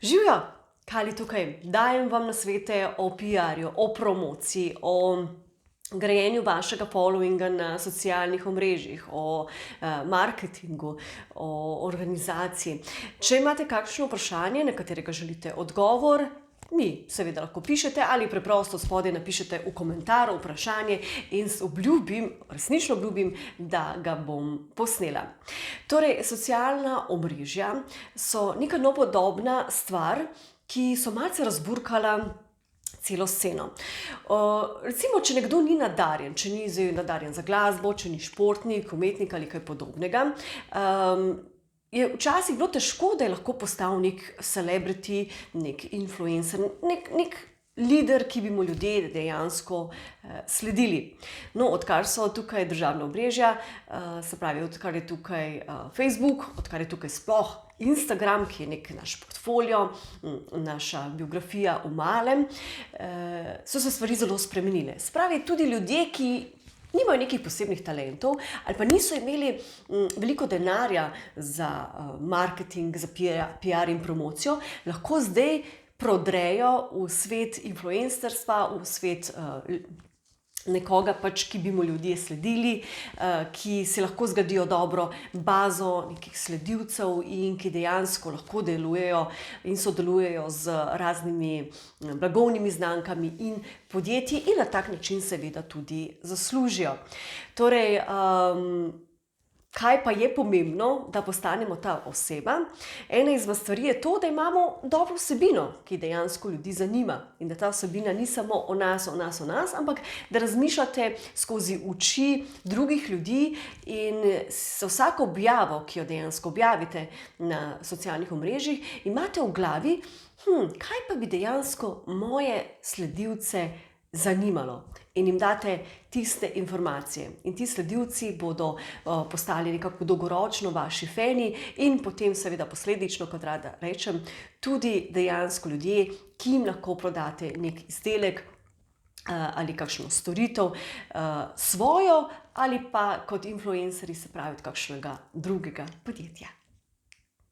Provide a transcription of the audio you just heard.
Živjo, Kali tukaj. Dajem vam nasvete o PR-ju, o promociji, o grajenju vašega followinga na socialnih omrežjih, o marketingu, o organizaciji. Če imate kakšno vprašanje, na katerega želite odgovor, mi seveda lahko pišete ali preprosto spodaj napišete v komentar vprašanje in obljubim, resnično obljubim, da ga bom posnela. Torej, socialna omrežja so neka novodobna stvar, ki so malce razburkala celo sceno. Recimo, če nekdo ni nadarjen, če ni nadarjen za glasbo, če ni športnik, umetnik ali kaj podobnega, je včasih bilo težko, da je lahko postal nek celebrity, nek influencer, nek lider, ki bi mu ljudje dejansko sledili. No, odkar so tukaj družabna omrežja, se pravi, odkar je tukaj Facebook, odkar je tukaj sploh Instagram, ki je nek naš portfolio, naša biografija v malem, so se stvari zelo spremenile. Se pravi, tudi ljudje, ki nimajo nekih posebnih talentov ali pa niso imeli veliko denarja za marketing, za PR in promocijo, lahko zdaj prodrejo v svet influencerstva, v svet nekoga pač, ki bi mu ljudje sledili, ki si lahko zgradijo dobro bazo nekih sledilcev in ki dejansko lahko delujejo in sodelujejo z raznimi blagovnimi znamkami in podjetji in na tak način seveda tudi zaslužijo. Torej, kaj pa je pomembno, da postanemo ta oseba? Ena izmed stvari je to, da imamo dobro vsebino, ki dejansko ljudi zanima in da ta vsebina ni samo o nas, o nas, o nas, ampak da razmišljate skozi oči drugih ljudi in za vsako objavo, ki jo dejansko objavite na socialnih omrežjih, imate v glavi, kaj pa bi dejansko moje sledilce zanimalo, in jim date tiste informacije. In ti sledilci bodo postali nekako dolgoročno vaši fani in potem seveda posledično, kot rada rečem, tudi dejansko ljudje, ki jim lahko prodate nek izdelek ali kakšno storitev, svojo ali pa kot influencerji, se pravi, od kakšnega drugega podjetja.